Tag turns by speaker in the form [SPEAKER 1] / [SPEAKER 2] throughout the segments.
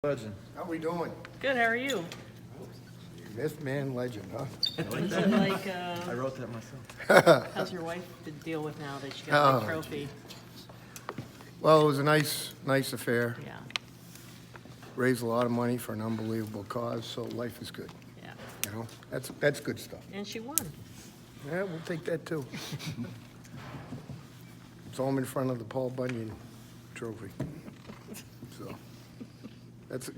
[SPEAKER 1] Legend.
[SPEAKER 2] How we doing?
[SPEAKER 3] Good, how are you?
[SPEAKER 2] Myth, man, legend, huh?
[SPEAKER 3] Is it like,
[SPEAKER 1] I wrote that myself.
[SPEAKER 3] how's your wife to deal with now that she got the
[SPEAKER 2] Oh,
[SPEAKER 3] trophy?
[SPEAKER 2] Well, it was a nice affair.
[SPEAKER 3] Yeah,
[SPEAKER 2] Raised a lot of money for an unbelievable cause, so life is good.
[SPEAKER 3] yeah.
[SPEAKER 2] You know, that's good stuff.
[SPEAKER 3] And she won.
[SPEAKER 2] Yeah, we'll take that too. It's home in front of the Paul Bunyan trophy. So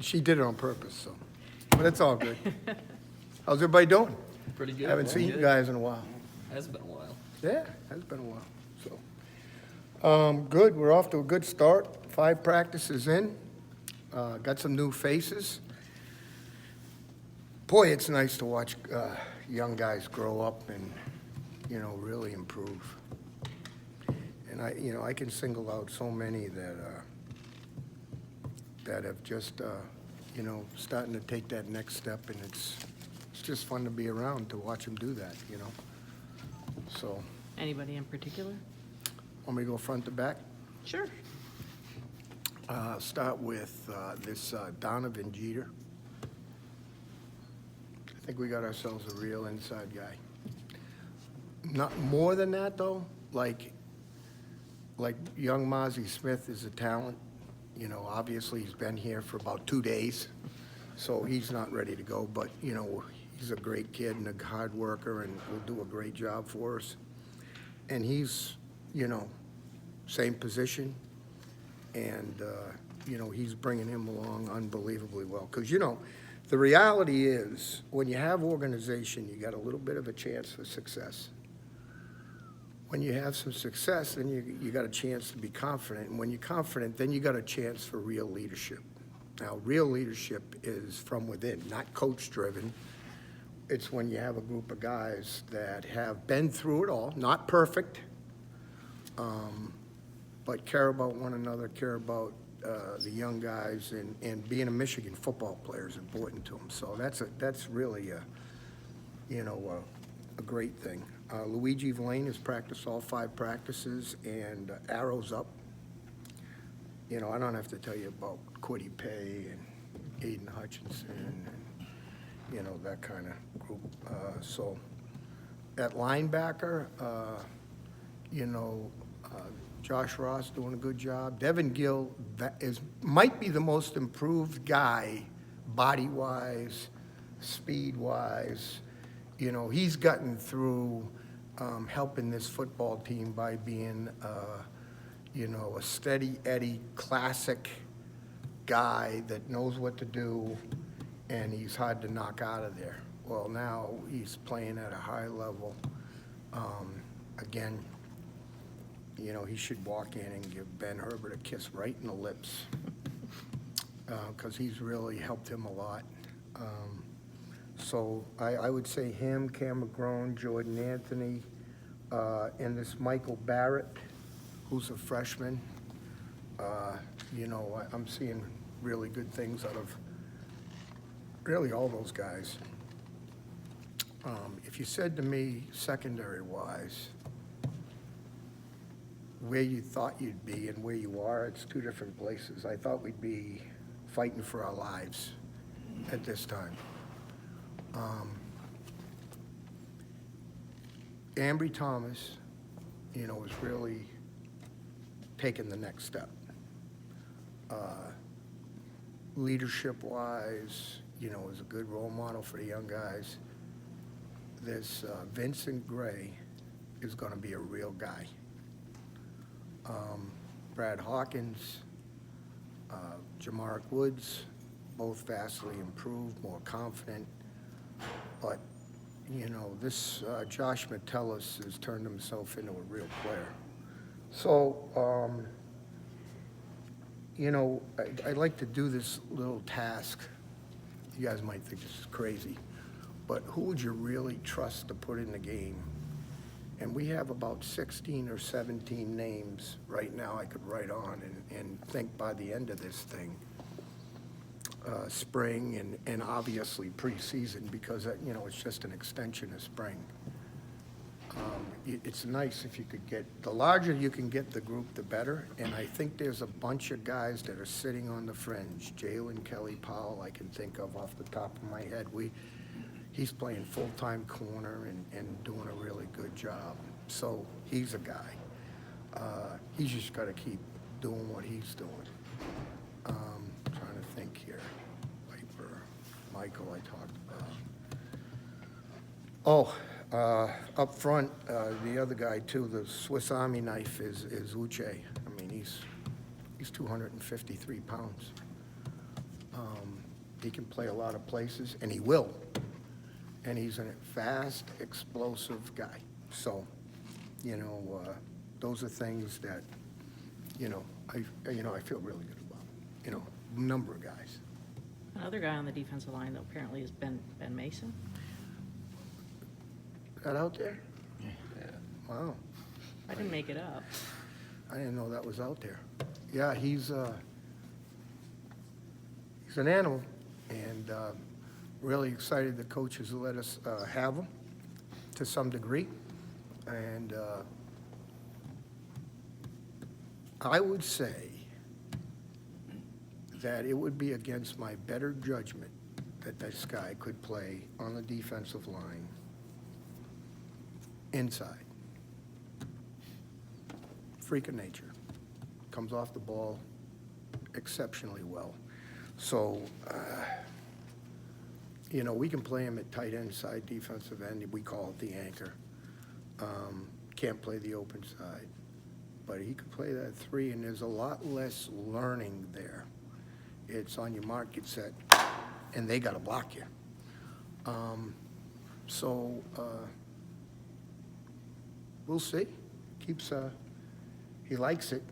[SPEAKER 2] she did it on purpose. So, but it's all good. How's everybody doing?
[SPEAKER 1] Pretty good.
[SPEAKER 2] Haven't seen you guys in a while.
[SPEAKER 1] Has been a while.
[SPEAKER 2] Yeah, has been a while. So, good. We're off to a good start. 5 practices in. Got some new faces. Boy, it's nice to watch young guys grow up and, really improve. And I can single out so many that have just, starting to take that next step, and it's just fun to be around to watch them do that. So.
[SPEAKER 3] Anybody in particular?
[SPEAKER 2] Want me to go front to back?
[SPEAKER 3] Sure.
[SPEAKER 2] Start with this Donovan Jeter. I think we got ourselves a real inside guy. Not more than that, though. Like young Mozzie Smith is a talent. Obviously he's been here for about 2 days, so he's not ready to go. But he's a great kid and a hard worker, and will do a great job for us. And he's, same position, and he's bringing him along unbelievably well. Because the reality is, when you have organization, you got a little bit of a chance for success. When you have some success, then you got a chance to be confident. And when you're confident, then you got a chance for real leadership. Now, real leadership is from within, not coach-driven. It's when you have a group of guys that have been through it all, not perfect, but care about one another, care about the young guys, and being a Michigan football player is important to them. So that's really a great thing. Luigi Vlane has practiced all 5 practices, and arrows up. I don't have to tell you about Quiddy Pay and Aiden Hutchinson and, that kind of group. So at linebacker, Josh Ross doing a good job. Devin Gill might be the most improved guy, body-wise, speed-wise. He's gotten through helping this football team by being, a steady Eddie classic guy that knows what to do, and he's hard to knock out of there. Well, now he's playing at a high level. Again, he should walk in and give Ben Herbert a kiss right in the lips, because he's really helped him a lot. So I would say him, Cam McGrone, Jordan Anthony, and this Michael Barrett, who's a freshman. I'm seeing really good things out of really all those guys. If you said to me, secondary-wise, where you thought you'd be and where you are, it's 2 different places. I thought we'd be fighting for our lives at this time. Ambry Thomas, is really taking the next step. Leadership-wise, is a good role model for the young guys. This Vincent Gray is going to be a real guy. Brad Hawkins, Jamarick Woods, both vastly improved, more confident. But, this Josh Metellus has turned himself into a real player. So, I'd like to do this little task. You guys might think this is crazy, but who would you really trust to put in the game? And we have about 16 or 17 names right now I could write on and think by the end of this thing, spring and obviously preseason, because it's just an extension of spring. it's nice if you could get, the larger you can get the group, the better. And I think there's a bunch of guys that are sitting on the fringe. Jalen Kelly Powell, I can think of off the top of my head. He's playing full-time corner and doing a really good job. So he's a guy. He's just got to keep doing what he's doing. Trying to think here. Viper, Michael, I talked about. Up front, the other guy too, the Swiss Army knife is Uche. I mean, he's 253 pounds. He can play a lot of places, and he will. And he's a fast, explosive guy. So, those are things that, I feel really good about. Number of guys.
[SPEAKER 3] Another guy on the defensive line, though, apparently is Ben Mason.
[SPEAKER 2] That out there?
[SPEAKER 1] Yeah.
[SPEAKER 2] Wow.
[SPEAKER 3] I didn't make it up.
[SPEAKER 2] I didn't know that was out there. Yeah, he's an animal, and really excited the coaches let us have him to some degree. And I would say that it would be against my better judgment that this guy could play on the defensive line inside. Freak of nature. Comes off the ball exceptionally well. So, we can play him at tight end, side defensive end. We call it the anchor. Can't play the open side. But he could play that 3, and there's a lot less learning there. It's on your mark, get set, and they got to block you. We'll see. He likes it.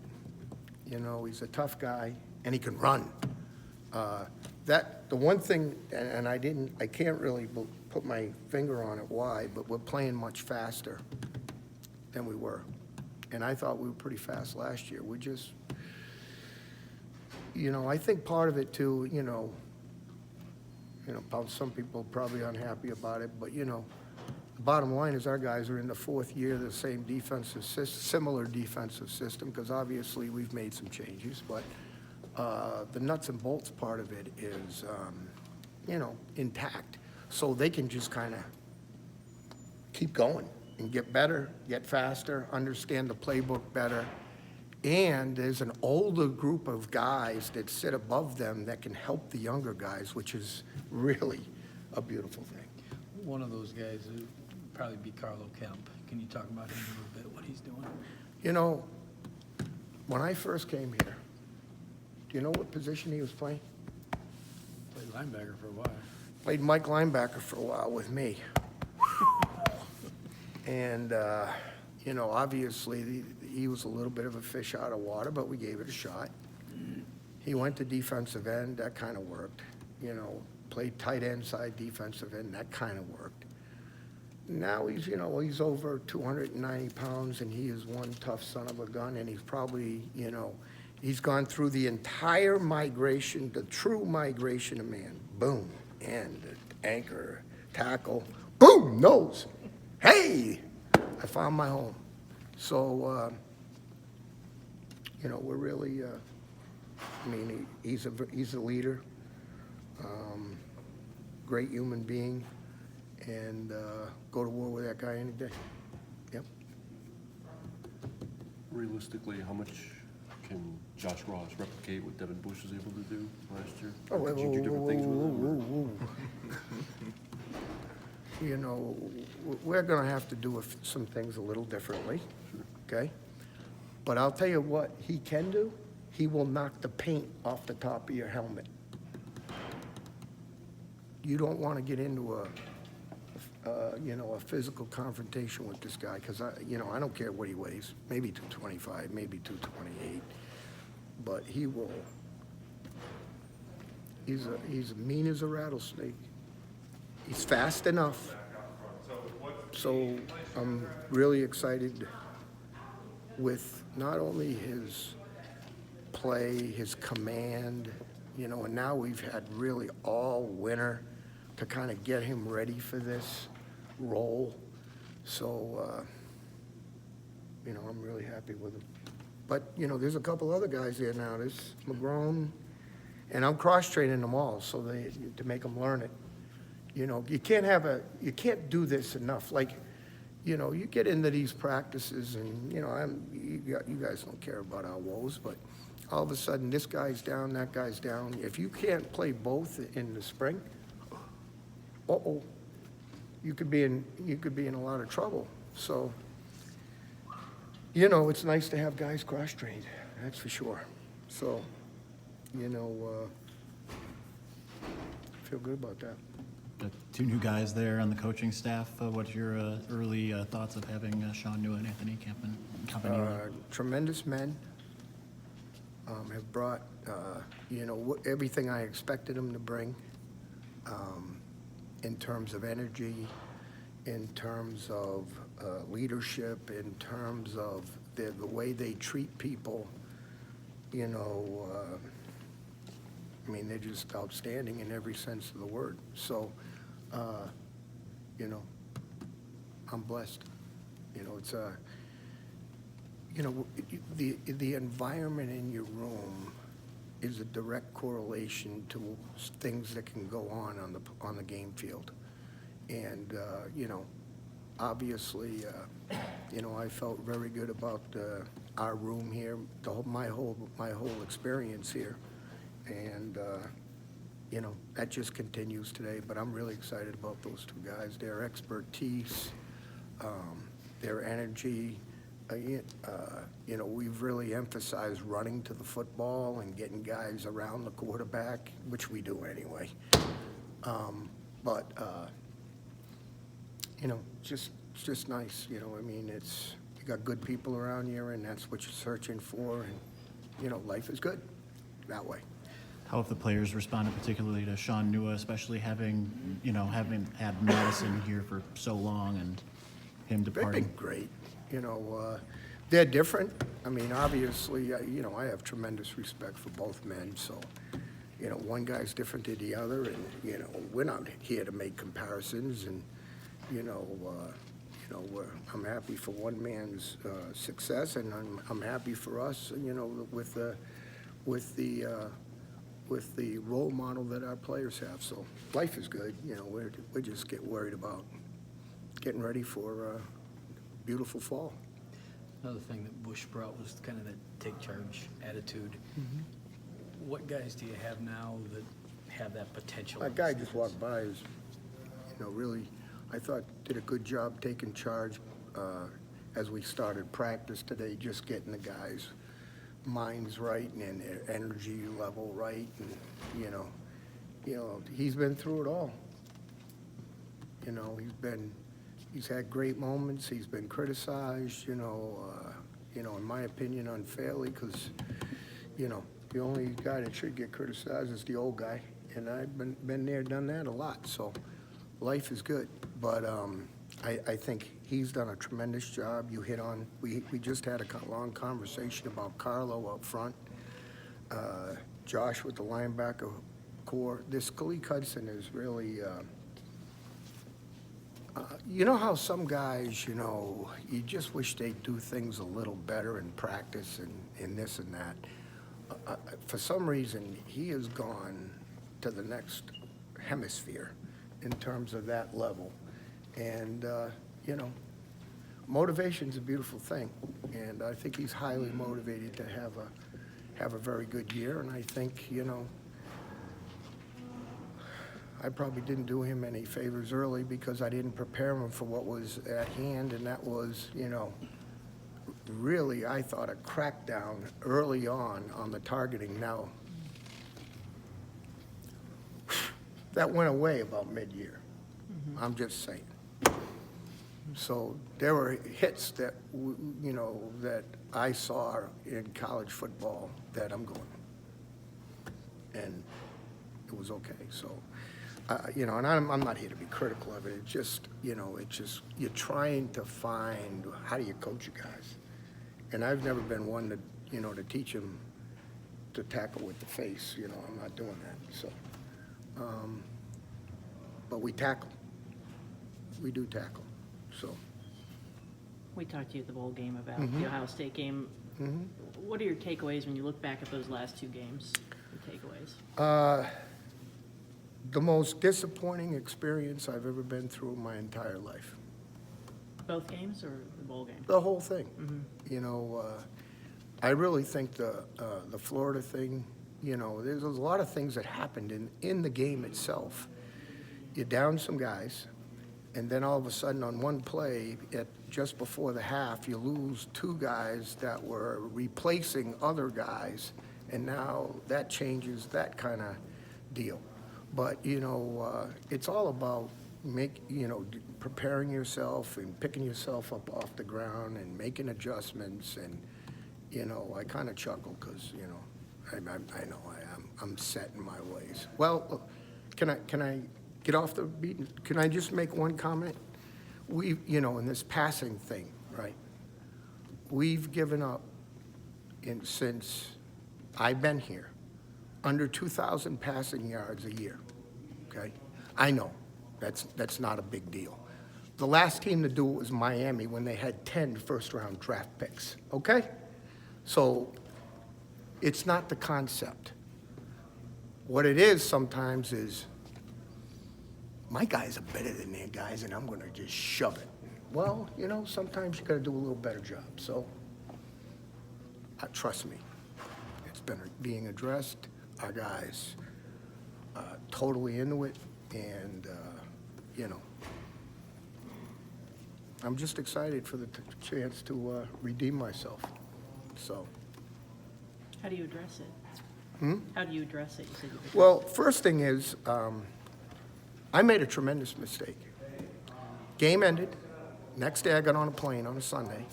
[SPEAKER 2] He's a tough guy, and he can run. The one thing, and I can't really put my finger on it why, but we're playing much faster than we were. And I thought we were pretty fast last year. We're just, I think part of it too, some people are probably unhappy about it, but the bottom line is our guys are in the 4th year of the same similar defensive system, because obviously we've made some changes, but the nuts and bolts part of it is, intact. So they can just kind of keep going and get better, get faster, understand the playbook better. And there's an older group of guys that sit above them that can help the younger guys, which is really a beautiful thing.
[SPEAKER 4] One of those guys would probably be Carlo Kemp. Can you talk about him a little bit, what he's doing?
[SPEAKER 2] When I first came here, do you know what position he was playing?
[SPEAKER 4] Played linebacker for a while.
[SPEAKER 2] Played Mike linebacker for a while with me. And, obviously, he was a little bit of a fish out of water, but we gave it a shot. He went to defensive end, that kind of worked. Played tight end, side defensive end, that kind of worked. Now he's over 290 pounds, and he is one tough son of a gun, and he's probably, he's gone through the entire migration, the true migration of man. Boom, and anchor, tackle, boom, nose. Hey, I found my home. So, we're really, he's a leader, great human being, and go to war with that guy any day. Yep.
[SPEAKER 5] Realistically, how much can Josh Ross replicate what Devin Bush was able to do last year?
[SPEAKER 2] Oh,
[SPEAKER 5] Or
[SPEAKER 2] wait,
[SPEAKER 5] could you do different things with him?
[SPEAKER 2] We're going to have to do some things a little differently, okay? But I'll tell you what he can do. He will knock the paint off the top of your helmet. You don't want to get into a physical confrontation with this guy, because I don't care what he weighs. Maybe 225, maybe 228, but he will. He's mean as a rattlesnake. He's fast enough. So I'm really excited with not only his play, his command, and now we've had really all winter to kind of get him ready for this role. So You know, I'm really happy with him. But, you know, there's a couple other guys there now. There's McGrone, and I'm cross-training them all so to make them learn it. You know, you can't do this enough. Like, you know, you get into these practices and, you know, you guys don't care about our woes, but all of a sudden this guy's down, that guy's down. If you can't play both in the spring, you could be in a lot of trouble. So, you know, it's nice to have guys cross-trained, that's for sure. So, you know, feel good about that.
[SPEAKER 6] Got two new guys there on the coaching staff. What's your early thoughts of having Sean New and Anthony Company?
[SPEAKER 2] Tremendous men, have brought, you know, everything I expected them to bring, in terms of energy, in terms of leadership, in terms of the way they treat people. You know, I mean, they're just outstanding in every sense of the word. So, you know, I'm blessed. You know, it's you know, the environment in your room is a direct correlation to things that can go on the game field. And, you know, obviously, you know, I felt very good about our room here, my whole experience here. And, you know, that just continues today, but I'm really excited about those two guys, their expertise, their energy. You know, we've really emphasized running to the football and getting guys around the quarterback, which we do anyway. But, you know, it's just nice, you know, I mean, you got good people around here, and that's what you're searching for, and, you know, life is good that way.
[SPEAKER 6] How have the players responded, particularly to Sean Nua, especially having had Madison here for so long and him
[SPEAKER 2] They've
[SPEAKER 6] departing?
[SPEAKER 2] been great, you know, they're different. I mean, obviously, you know, I have tremendous respect for both men, so, you know, one guy's different to the other, and, you know, we're not here to make comparisons, and, you know, I'm happy for one man's success, and I'm happy for us, you know, with the role model that our players have. So life is good. You know, we just get worried about getting ready for a beautiful fall.
[SPEAKER 4] Another thing that Bush brought was kind of that take charge attitude. What guys do you have now that have that potential?
[SPEAKER 2] That guy just walked by, is, you know, really, I thought did a good job taking charge as we started practice today, just getting the guys' minds right and their energy level right, and you know, he's been through it all. You know, he's had great moments. He's been criticized, you know, in my opinion, unfairly, because, you know, the only guy that should get criticized is the old guy, and I've been there, done that a lot. So life is good, but I think he's done a tremendous job. You hit on, we just had a long conversation about Carlo up front, Josh with the linebacker core. This Khalid Hudson is really, you know how some guys, you know, you just wish they'd do things a little better in practice and this and that. For some reason, he has gone to the next hemisphere in terms of that level. And, you know, motivation's a beautiful thing. And I think he's highly motivated to have a very good year. And I think, you know, I probably didn't do him any favors early because I didn't prepare him for what was at hand, and that was, you know, really, I thought, a crackdown early on the targeting. Now, that went away about mid-year. I'm just saying. So there were hits that, you know, that I saw in college football that I'm going, and it was okay. So, you know, and I'm not here to be critical of it. It's just, you know, you're trying to find, how do you coach you guys? And I've never been one to, you know, to teach them to tackle with the face. You know, I'm not doing that. So, but we tackle. We do tackle. So,
[SPEAKER 3] We talked to you at the bowl game about
[SPEAKER 2] Mm-hmm.
[SPEAKER 3] the Ohio State game. What are your takeaways when you look back at those last two games? Your takeaways?
[SPEAKER 2] The most disappointing experience I've ever been through in my entire life.
[SPEAKER 3] Both games or the bowl game?
[SPEAKER 2] The whole thing. You know, I really think the Florida thing, you know, there's a lot of things that happened in the game itself. You down some guys, and then all of a sudden on one play, just before the half, you lose two guys that were replacing other guys, and now that changes that kind of deal. But, you know, it's all about preparing yourself and picking yourself up off the ground and making adjustments. And, you know, I kind of chuckle because, you know, I know I'm set in my ways. Well, look, can I get off the beat? Can I just make one comment? You know, in this passing thing, right? We've given up since I've been here, under 2,000 passing yards a year, okay? I know, that's not a big deal. The last team to do it was Miami when they had 10 first-round draft picks, okay? So it's not the concept. What it is sometimes is, my guys are better than their guys, and I'm gonna just shove it. Well, you know, sometimes you gotta do a little better job, so trust me, it's been being addressed. Our guys totally into it, and, you know, I'm just excited for the chance to redeem myself, so.
[SPEAKER 3] How do you address it? How do you address it? You said you
[SPEAKER 2] Well, first thing is, I made a tremendous mistake. Game ended, next day I got on a plane on a Sunday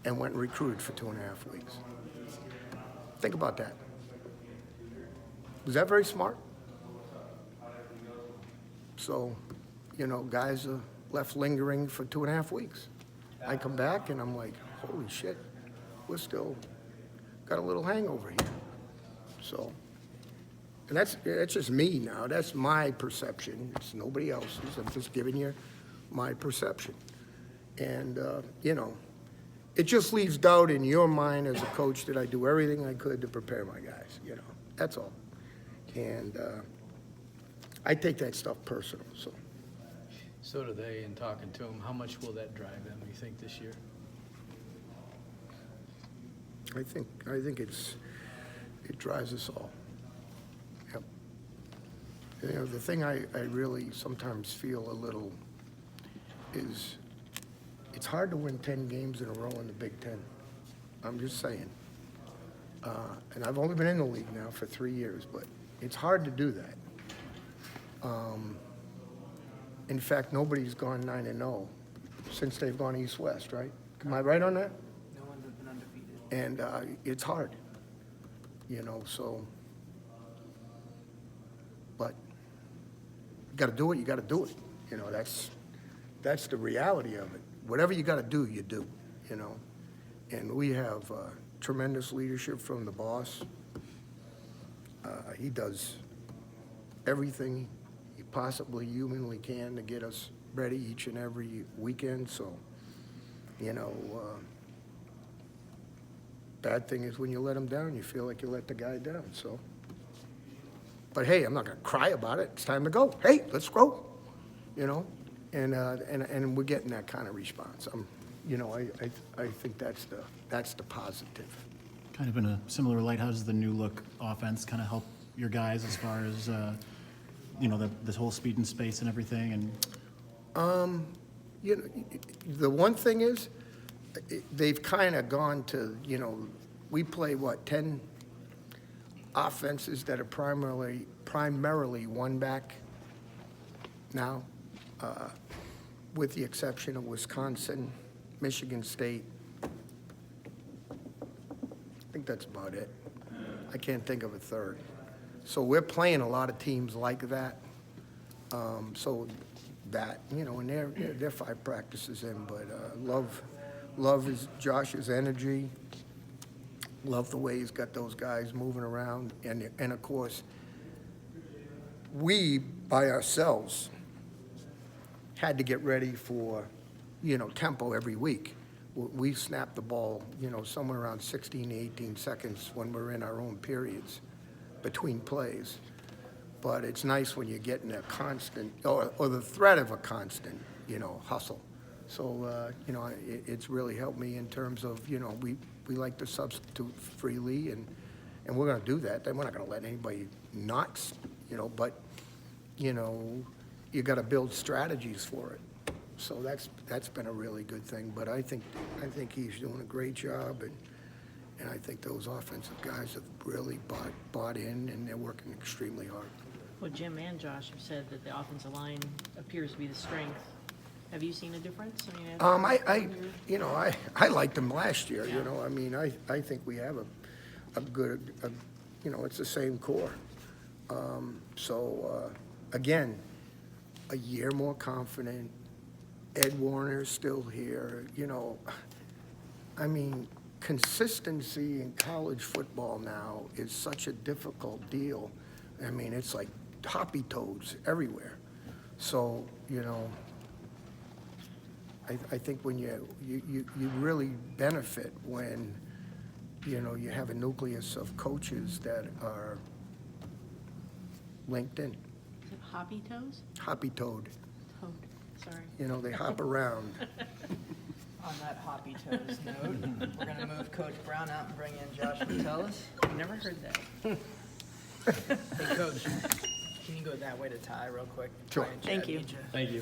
[SPEAKER 2] and went and recruited for 2.5 weeks. Think about that. Was that very smart? So, you know, guys are left lingering for 2.5 weeks. I come back and I'm like, holy shit, we're still got a little hangover here. So, and that's just me now. That's my perception. It's nobody else's. I'm just giving you my perception. And, you know, it just leaves doubt in your mind as a coach that I do everything I could to prepare my guys, you know. That's all. And I take that stuff personal, so.
[SPEAKER 4] So do they, in talking to them, how much will that drive them, you think, this year?
[SPEAKER 2] I think it drives us all. Yep. You know, the thing I really sometimes feel a little is it's hard to win 10 games in a row in the Big Ten. I'm just saying. And I've only been in the league now for 3 years, but it's hard to do that. In fact, nobody's gone 9-0 since they've gone East-West, right? Am I right on that?
[SPEAKER 1] No one's been undefeated.
[SPEAKER 2] And it's hard, you know, so. But you got to do it, you got to do it. You know, that's the reality of it. Whatever you got to do, you do, you know. And we have tremendous leadership from the boss. He does everything he possibly humanly can to get us ready each and every weekend. So, you know, bad thing is when you let him down, you feel like you let the guy down, so. But hey, I'm not gonna cry about it. It's time to go. Hey, let's go, you know? And we're getting that kind of response. You know, I think that's the positive.
[SPEAKER 6] Kind of in a similar light, how does the new look offense kind of help your guys as far as, you know, this whole speed and space and everything? And
[SPEAKER 2] You know, the one thing is, they've kind of gone to, you know, we play, 10 offenses that are primarily one back now, with the exception of Wisconsin, Michigan State. I think that's about it. I can't think of a third. So we're playing a lot of teams like that. So that, you know, and they're 5 practices in, but love is Josh's energy. Love the way he's got those guys moving around. And of course, we, by ourselves, had to get ready for, you know, tempo every week. we snap the ball, you know, somewhere around 16 to 18 seconds when we're in our own periods between plays. But it's nice when you're getting a constant, or the threat of a constant, you know, hustle. So, you know, it's really helped me in terms of, you know, we like to substitute freely, and we're gonna do that. Then we're not gonna let anybody not, you know, but, you know, you gotta build strategies for it. So that's been a really good thing. But I think he's doing a great job, and I think those offensive guys have really bought in, and they're working extremely hard.
[SPEAKER 3] Well, Jim and Josh have said that the offensive line appears to be the strength. Have you seen a difference? I mean,
[SPEAKER 2] You know, I liked them last year, you
[SPEAKER 3] Yeah.
[SPEAKER 2] know, I mean, I think we have a good, you know, it's the same core. Again, a year more confident, Ed Warner's still here, you know, I mean, consistency in college football now is such a difficult deal. I mean, it's like hoppy toads everywhere. So, you know, I think when you really benefit when, you know, you have a nucleus of coaches that are linked in,
[SPEAKER 3] is it hoppy toes?
[SPEAKER 2] hoppy toad,
[SPEAKER 3] Toad, sorry.
[SPEAKER 2] you know, they hop around.
[SPEAKER 7] On that hoppy toes note, we're gonna move Coach Brown out and bring in Josh Metellus.
[SPEAKER 3] I've never heard that.
[SPEAKER 7] Hey, Coach, can you go that way to tie real quick?
[SPEAKER 2] Sure.
[SPEAKER 7] Brian,
[SPEAKER 3] Thank
[SPEAKER 7] Chad,
[SPEAKER 3] you.
[SPEAKER 7] need ya.
[SPEAKER 1] Thank you.